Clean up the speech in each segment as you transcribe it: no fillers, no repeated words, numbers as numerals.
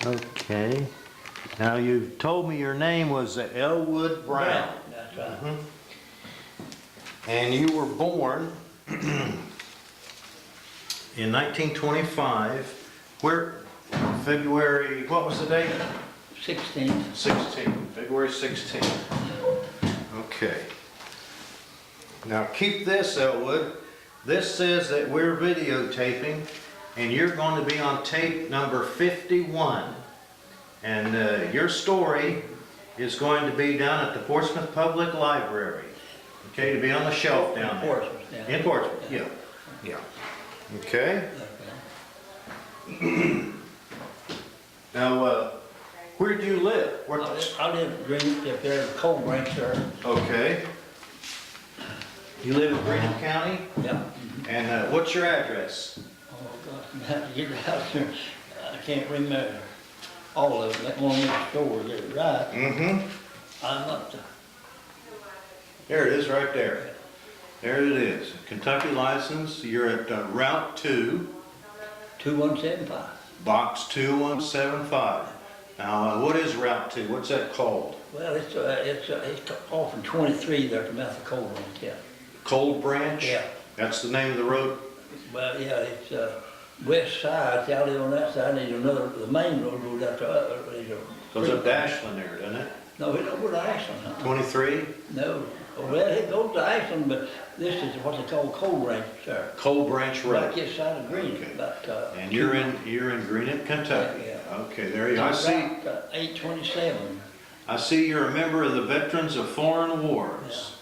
Okay. Now you told me your name was Elwood Brown. That's right. Mhm. And you were born in 1925. Where? February, what was the date? 16th. 16th, February 16th. Okay. Now keep this, Elwood. This says that we're videotaping, and you're going to be on tape number 51. And your story is going to be down at the Portsmouth Public Library. Okay, to be on the shelf down there. Portsmouth, yeah. In Portsmouth, yeah. Yeah. Okay. Now, where do you live? Where, I live in Green, up there in Coal Branch there. okay. You live in Greenham County? Yeah. And what's your address? Oh, gosh, now to get it out there, I can't remember all of it. That one next door, get it right. Mm-hmm. I'm up to, There it is, right there. There it is. Kentucky license. You're at Route 2, 2175. Box 2175. Now, what is Route 2? What's that called? Well, it's off in 23 there at the mouth of Coal Branch, yeah. Cold Branch? Yeah. That's the name of the road? Well, yeah, it's west side. See, I live on that side. There's another, the main road goes out to, Goes up to Ashland there, doesn't it? No, it don't go to Ashland, huh? 23? No. Well, it goes to Ashland, but this is what they call Coal Branch, sir. Cold Branch Road. Right this side of Green. Okay. But, And you're in Greenham, Kentucky. Yeah, Okay, there you are. I see. 827. I see you're a member of the Veterans of Foreign Wars.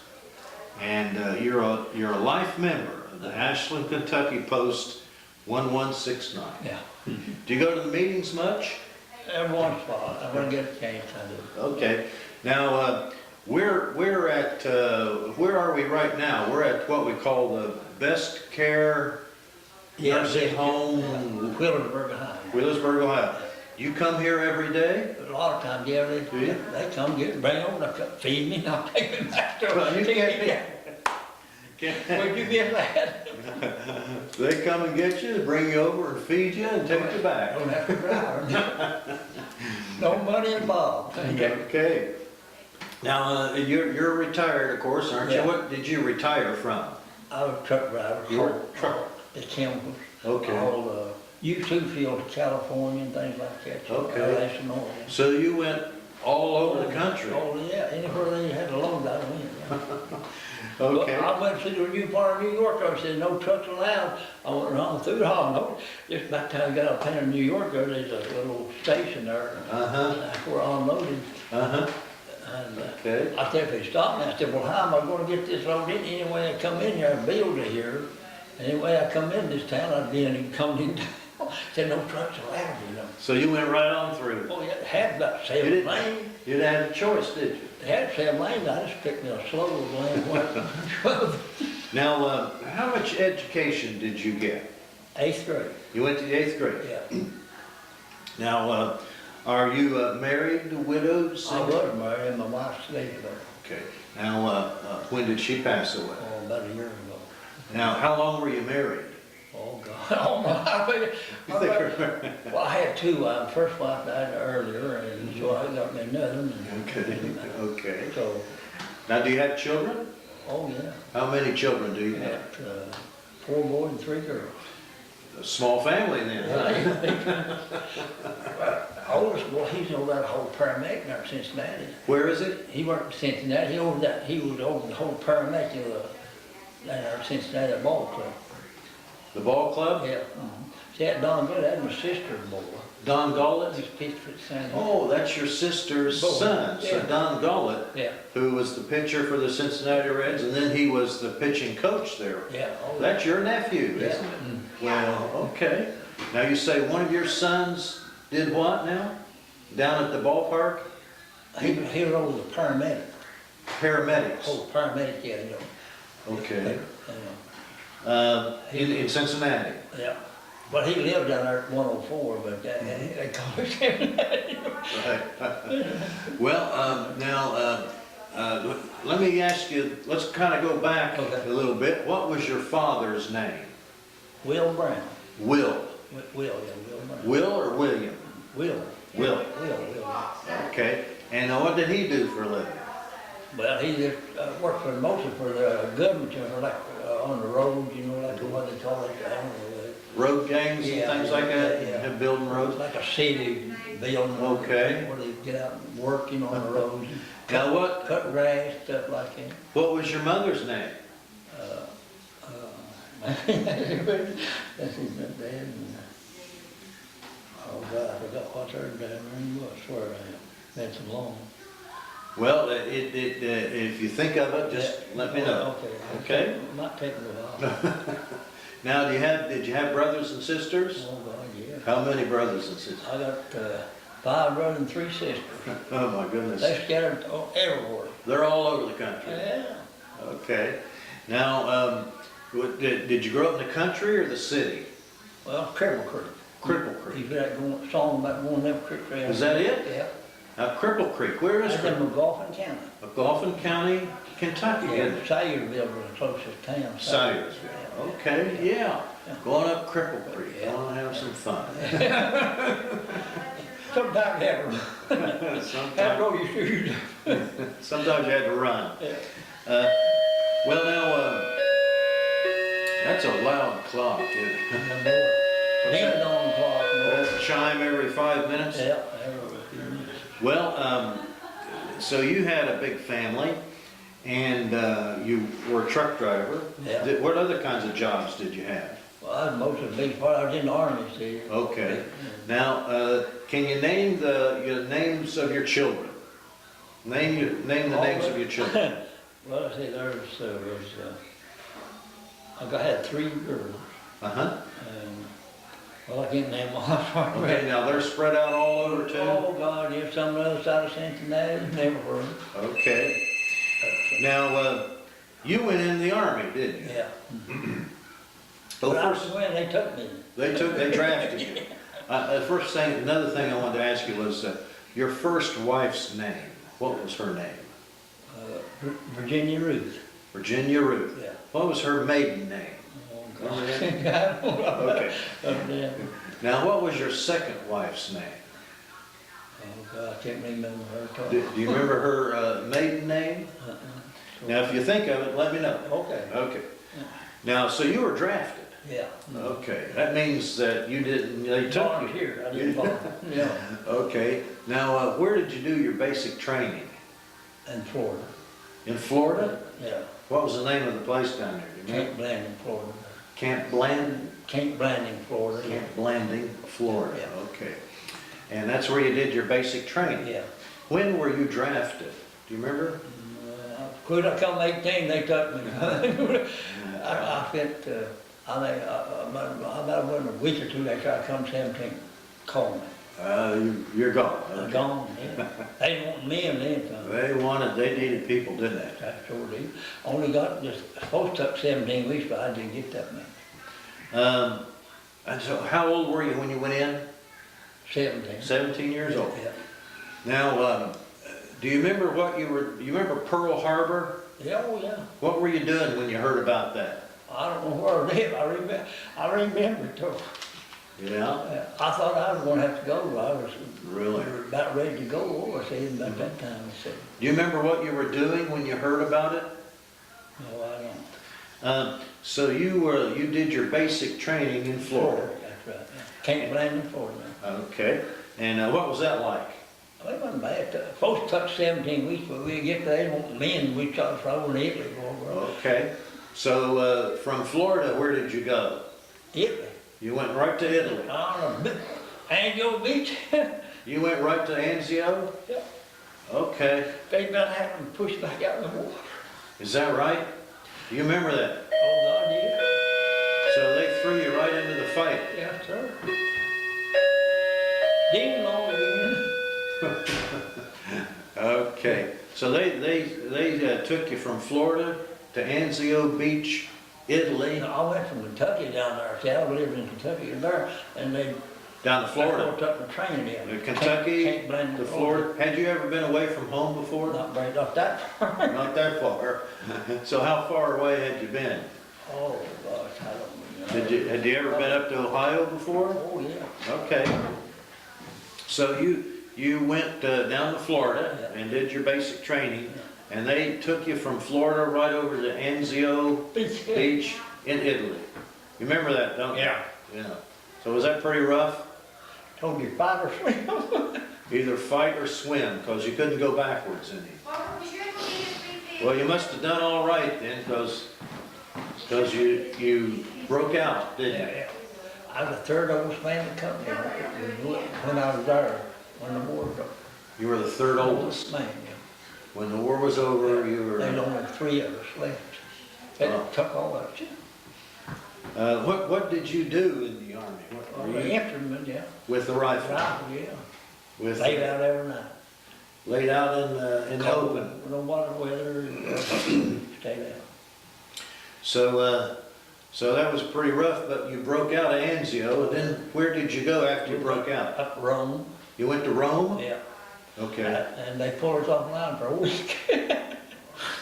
And you're a life member of the Ashland, Kentucky Post 1169. Yeah. Do you go to the meetings much? Every once in a while, I want to get a chance, I do. Okay. Now, we're at, where are we right now? We're at what we call the Best Care Nursing Home, Wheelersburg High. Wheelersburg, Ohio. You come here every day? A lot of times, yeah, Do you? they come get, bring over, they come feed me, and I'll take them back to Well, you can't be. Where'd you get that? They come and get you, bring you over and feed you and take you back. Don't have to drive. No money involved. Okay. Now, you're retired, of course, aren't you? Yeah. What did you retire from? I was a truck driver. You were a truck- The chemicals. Okay. All U2 fields, California and things like that. Okay. Illinois. So you went all over the country? Oh, yeah, anywhere they had a load, I went. Yeah. Okay. Well, I went to the new part of New York, I said, no trucks allowed. I went around through the hall, no, just about the time I got up in New York, there's a little station there. Uh-huh. That's where I unloaded. Uh-huh. And Okay. I said, if they stopped me, I said, well, how am I gonna get this load in? Any way I come in here, I build it here. Any way I come in this town, I'd be in and come in town. Said, no trucks allowed, you know. So you went right on through? Oh, yeah, had about You 7 didn't, lanes. you didn't have a choice, did you? They had 7 lanes, I just picked me a slow lane, 12. Now, how much education did you get? 8th grade, You went to the 8th grade? yeah. Now, are you married, widowed, I single? was married, and my wife stayed there, Okay. Now, when did she pass away? about a year ago. Now, how long were you married? Oh, God, oh, my, well, I had 2 wives. First wife died earlier, and so I got me another one. Okay, okay. So, Now, do you have children? oh, yeah. How many children do you I have? had 4 boys and 3 girls. A small family then, huh? Oldest boy, he's over that whole paramedic there in Cincinnati. Where is it? He worked in Cincinnati. He was over the whole paramedic there in Cincinnati, that ball club. The ball club? Yeah. See, that Don Good, that was my sister's boy. Don Gullett? He's pitched for the same. Oh, that's your sister's Boy. son. So Yeah. Don Gullett, Yeah, who was the pitcher for the Cincinnati Reds, and then he was the pitching coach there. yeah. Oh, That's your nephew, yeah. isn't it? Well, okay. Now you say one of your sons did what now? Down at the ballpark? He was over the paramedic. Paramedics. Oh, paramedic, yeah, you know. Okay. You In Cincinnati. yeah. But he lived down there at 104, but they call it Cincinnati. Right. Well, now, let me ask you, let's kind of go back Okay. a little bit. What was your father's name? Will Brown. Will. Will, yeah, Will Brown. Will or William? Will. Willie. Will. Okay. And what did he do for a living? Well, he just worked for mostly for the government, you know, like on the roads, you know, like what they call it, I don't know. Road gangs and things like that? Yeah. Building It's roads? like a city building. Okay. Where they get out and work, you know, on the roads. Now what? Cut grass, stuff like that. What was your mother's name? That's his dad. And, oh God, I forgot what her dad name was. I swear I have. That's so long. Well, if you think of it, just let me know. Okay. Okay? It might take me a while. Now, did you have brothers and sisters? Oh God, yeah. How many brothers and sisters? I got 5 brothers and 3 sisters. Oh my goodness. They scattered everywhere. They're all over the country. Yeah. Okay. Now, did you grow up in the country or the city? Well, Cripple Creek. Cripple Creek. You've got that song about going them creek. Is that it? Yeah. Now, Cripple Creek, where is That's in Cripple? McGoffin County. McGoffin County, Kentucky, isn't it? Sayersville was the closest town. Sayersville. Okay, yeah. Going up Cripple Creek. Yeah. Going to have some fun. Sometimes you have to have to Sometimes, roll your shoes. sometimes you had to run. Yeah. Well, now, that's a loud clock, isn't it? Ding dong clock. Does it chime every 5 minutes? Yeah, every few minutes. Well, so you had a big family, and you were a truck driver. Yeah. What other kinds of jobs did you have? Well, I was most of the big part, I was in the army, see. Okay. Now, can you name the names of your children? Name the names of your children. Well, I say I had 3 girls, Uh-huh. and, well, I can't name them all. Okay, now they're spread out all over too? Oh, God, yeah, some on the other side of Cincinnati, never heard. Okay. Now, you went in the army, didn't you? Yeah. Well, But I first, was when they took me. they drafted you. Another thing I wanted to ask you was your first wife's name. What was her name? Virginia Ruth. Virginia Ruth. Yeah. What was her maiden name? Oh, God. Okay. Yeah. Now, what was your second wife's name? Oh, God, I can't remember her Do talking. do you remember her maiden name? Now, if you think of it, let me know. Okay. Okay. Now, so you were drafted. Yeah. Okay. That means that you didn't, they took you. Volunteer, I didn't volunteer. Yeah. Okay. Now, where did you do your basic training? In Florida. In Florida? Yeah. What was the name of the place down there? Do you remember? Camp Blanding, Florida. Camp Bland? Camp Blanding, Florida. Camp Blanding, Florida. Yeah. Okay. And that's where you did your basic training? Yeah. When were you drafted? Do you remember? Quit, I come 18, they took me. I spent, I think, about a week or 2 after I come 17, called me. You're gone. I'm Okay. gone, yeah. They didn't want me and then, They needed people, didn't they? I sure did. Only got, just, supposed to take 17 weeks, but I didn't get that many. And so how old were you when you went in? 17. 17 years old. Yeah. Now, do you remember you remember Pearl Harbor? Yeah, oh, yeah. What were you doing when you heard about that? I don't know where I live. I remember it too. Yeah? I thought I was gonna have to go. I was Really? about ready to go. I said about that time. I said, Do you remember what you were doing when you heard about it? no, I don't. So you did your basic training in Florida. That's right. Camp Blanding, Florida. Okay. And what was that like? Well, it wasn't bad. Supposed to take 17 weeks, but we get there, they want men. We shot over in Italy. Okay. So from Florida, where did you go? Italy. You went right to Italy. On Angel Beach. You went right to Anzio? Yeah. Okay. They about having them pushed back out in the water. Is that right? Do you remember that? Oh, God, yeah. So they threw you right into the fight. Yes, sir. Ding dong again. Okay. So they took you from Florida to Anzio Beach, Italy, I went from Kentucky down there. See, I lived in Kentucky there, and they down to Florida. took my training in. Kentucky Camp Blanding, to Florida. Had you ever been away from home before? Not that far. Not that far. So how far away had you been? Oh, gosh, I don't know. Had you ever been up to Ohio before? Oh, yeah. Okay. So you went down to Florida Yeah. and did your basic training, and they took you from Florida right over to Anzio Beach in Italy. You remember that, don't you? Yeah. Yeah. So was that pretty rough? Told you fight or swim. Either fight or swim, because you couldn't go backwards any. Well, you must have done all right then, because you broke out, didn't you? Yeah. I was the third oldest man in the company when I was there, when the war was over. You were the third oldest. Man, yeah. When the war was over, you were... There's only 3 of us left. They Oh. took all of us. What did you do in the Army? What were The you, infantryman, yeah. with the rifle? Rifle, yeah. With Laid out every night. Laid out in the open. No water weather, stayed out. So that was pretty rough, but you broke out of Anzio, and then where did you go after you broke out? Up Rome, You went to Rome? yeah. Okay. And they pulled us offline for a week.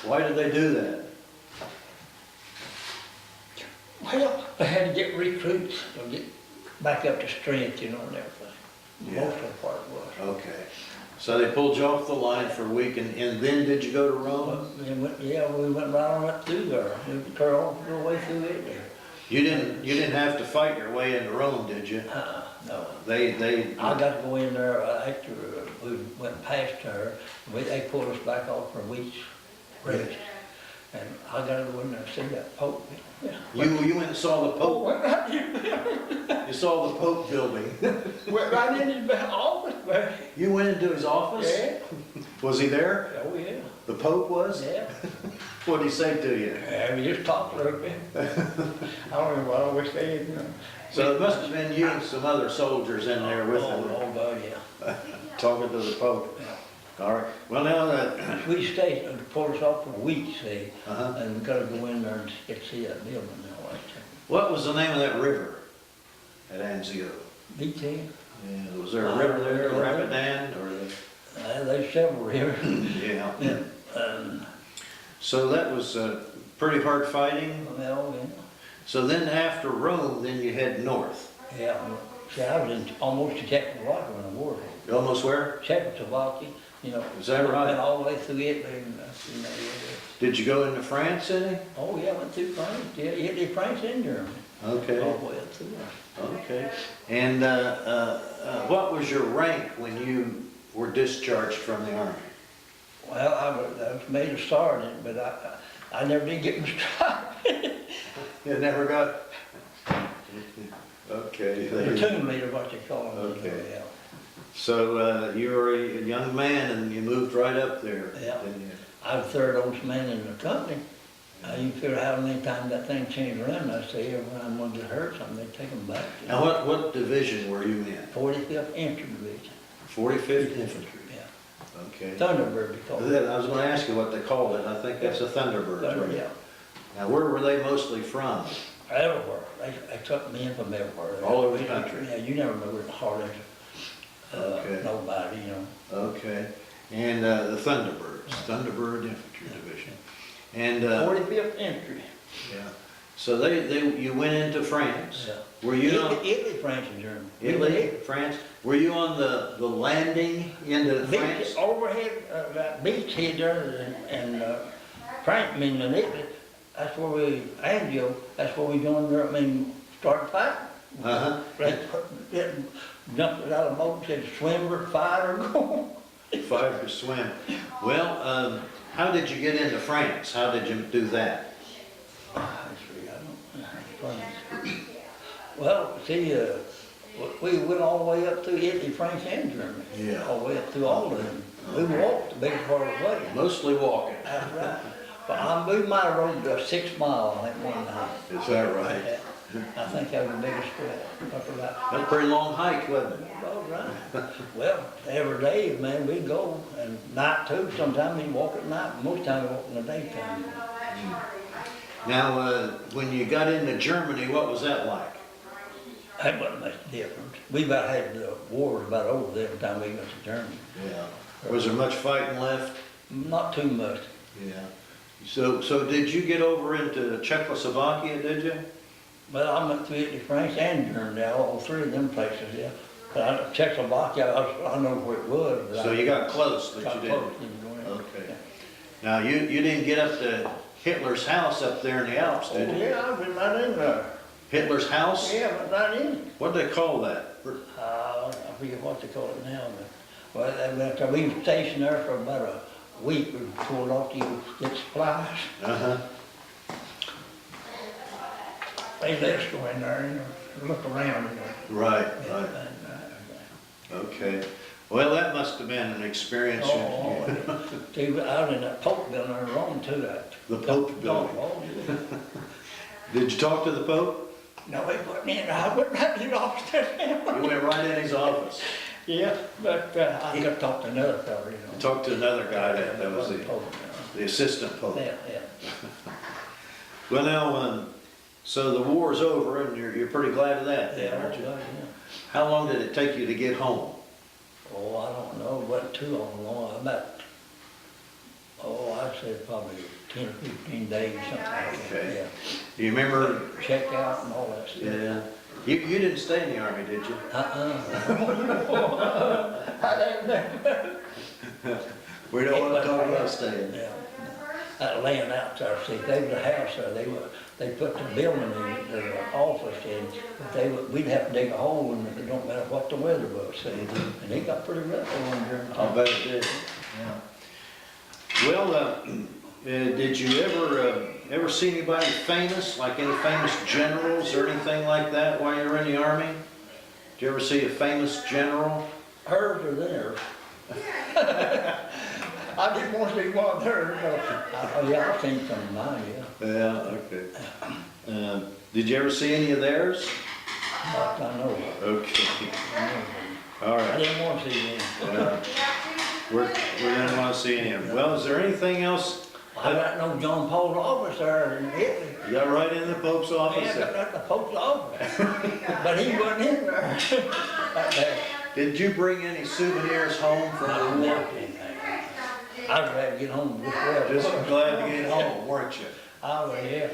Why did they do that? Well, they had to get recruits, to get back up to strength, you know, and everything. Yeah. Most of the part was. Okay. So they pulled you off the line for a week, and then did you go to Rome? Yeah, we went right on up through there. We turned all the way through it there. You didn't have to fight your way into Rome, did you? No. They I got to go in there after we went past her. They pulled us back off for a week's rest. And I got to go in there and see that Pope. Yeah. You went and saw the Oh, Pope. went right in. You saw the Pope building. Went right in his office, man. You went into his office? Yeah. Was he there? Oh, yeah. The Pope was? Yeah. What did he say to you? Yeah, we just talked a little bit. I don't know what I was saying, you know. So it must have been you and some other soldiers in there with him, Oh, God, yeah. talking to the Pope. Yeah. All right. Well, now that, We stayed, pulled us off for a week, see, uh-huh. and we gotta go in there and get to see that building now, like that. What was the name of that river at Anzio? B10. Yeah, was there a river there, Rapidan, or the? There's several here. Yeah. Yeah. Um, So that was pretty hard fighting. well, So then after Rome, then you head north. yeah. See, I was in, almost to Czechoslovakia when the war was. Almost where? Czechoslovakia, you know. Is that right? Went all the way through Italy and, you know, yeah. Did you go into France any? Oh, yeah, went through France, yeah, Italy, France, and Germany. Okay. All the way up through there. Okay. And what was your rank when you were discharged from the Army? Well, I was made a sergeant, but I never did get my stripe. You never got? Okay. Platoon leader, what they call them. Okay. Yeah. So you were a young man and you moved right up there, Yeah. didn't you? I was the third oldest man in the company. You can figure out how many times that thing changed around. I say every time one get hurt, something, they take them back. Now what division were you in? 45th Infantry Division. 45th Infantry? Yeah. Okay. Thunderbird, they call it. I was gonna ask you what they called it. I think that's a Thunderbird. Thunder, right? yeah. Now where were they mostly from? Everywhere. They took me in from everywhere. All over the country? Yeah, you never know where the heart is. Okay. Nobody, you know. Okay. And the Thunderbirds, Thunderbird Infantry Division. And 45th Infantry. yeah. So you went into France. Yeah. Were you on Italy, France, and Germany. Italy, France? Were you on the landing into France? Beach, overhead, that beach head there, and France, I mean, in Italy, that's where we, Angio, that's where we joined there, started fighting. Uh-huh. They jumped out of the boat, said swim or fight or go. Fight or swim. Well, how did you get into France? How did you do that? Well, see, we went all the way up through Italy, France, and Germany. Yeah. All the way up through all of them. We walked the biggest part of the way. Mostly walking. That's right. But we might have rode 6 miles, I think, one night. Is that right? Yeah. I think that was the biggest upper that. That's a pretty long hike, wasn't it? Oh, right. Well, every day, man, we'd go, and night too. Sometimes we'd walk at night, most times we walk in the daytime. Now, when you got into Germany, what was that like? That wasn't much difference. We about had the wars about over there every time we went to Germany. Yeah. Was there much fighting left? Not too much. Yeah. So did you get over into Czechoslovakia, did you? Well, I went through Italy, France, and Germany, all 3 of them places, yeah. But Czechoslovakia, I know where it was. But So you got close, but got you didn't. close, didn't go in. Okay. Now, you didn't get up to Hitler's house up there in the Alps, Oh, did you? yeah, I've been right in there. Hitler's house? Yeah, but right in it. What'd they call that? I forget what they call it now, but, well, we were stationed there for about a week. We were told off to get supplies. Uh-huh. They let us go in there and look around, you know. Right, Yeah, right. and, Okay. Well, that must have been an experience. Dude, I was in that Pope building in Rome too. The Pope building. Oh, yeah. Did you talk to the Pope? No, he put me in, I went right to the office. You went right in his office. Yeah, but I got to talk to another fellow, you know. Talked to another guy that was wasn't Pope, the assistant you Pope. know. Yeah. Well, now, so the war's over and you're pretty glad of that then, aren't you? Yeah. How long did it take you to get home? Oh, I don't know, it wasn't too long, I'd say probably 10 or 15 days, something like that, Okay. yeah. Do you remember? Check out and all that stuff. Yeah. You didn't stay in the army, did you? We don't want to talk about staying. Yeah. That land out there, see, they was a house there, they put the building in, the office in, but we'd have to dig a hole in it, it don't matter what the weather was, see. And it got pretty rough on during the I'll time. bet it did. Yeah. Well, did you ever see anybody famous, like any famous generals or anything like that while you were in the army? Did you ever see a famous general? Hers or theirs? I didn't want to see one of hers, but yeah, I've seen some of mine, yeah. Yeah, okay. Did you ever see any of theirs? Not that I know of. Okay, all I right. didn't want to see them. We didn't want to see any of them. Well, is there anything else? I got no John Paul's office there in Italy. You got right in the Pope's office? Yeah, I got the Pope's office. But he wasn't in there. That day. Did you bring any souvenirs home from the war? I was glad to get home this well. Just glad to get home, weren't you? Oh, yeah.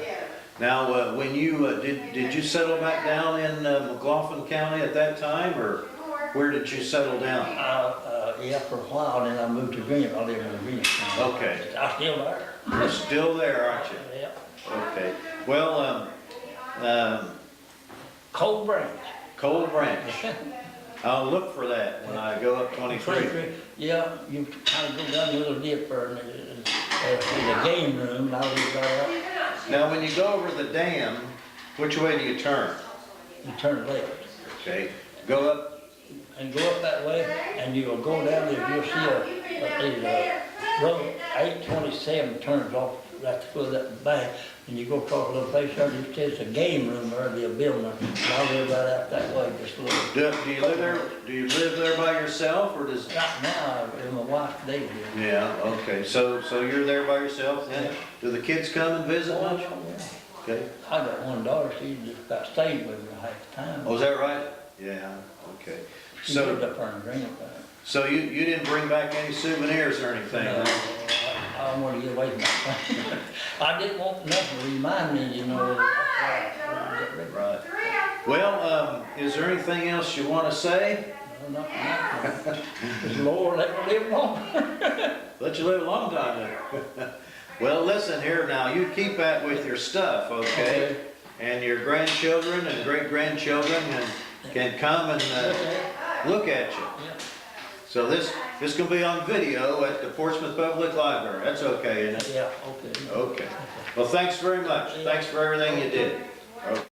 Now, when you, did you settle back down in McLaughlin County at that time, or where did you settle down? Yeah, for a while, then I moved to Greenville. I live in Greenville. Okay. I'm still there. You're still there, aren't you? Yeah. Okay. Well, Cold Branch. Cold Branch. I'll look for that when I go up 23. Yeah, you kind of go down the little dipper and there's a game room, and I live there. Now, when you go over the dam, which way do you turn? You turn left. Okay. Go up. And go up that way, and you'll go down there, you'll see a road, 827 turns off at the foot of that bank, and you go across a little place there, and it says a game room there, the building, and I live right out that way, just a little. Do you live there? Do you live there by yourself, or does? Right now, my wife David is. Yeah. Okay. So you're there by yourself then? Do the kids come and visit much? Okay. I got one daughter, she just about stayed with me half the time. Oh, is that right? Yeah. Okay. She lived So up there in Greenville. so you didn't bring back any souvenirs or anything? No, huh? I wanted to get away from that. I didn't want nothing to remind me, you know. Right. Well, is there anything else you want to say? No, nothing. Just Lord, let me live long. Let you live a long time then. Well, listen here now. You keep that with your stuff, okay? And your grandchildren and great-grandchildren can come and look at you. So this can be on video at the Portsmouth Public Library. That's okay, isn't it? Yeah, okay. Okay. Well, thanks very much. Thanks for everything you did. Okay.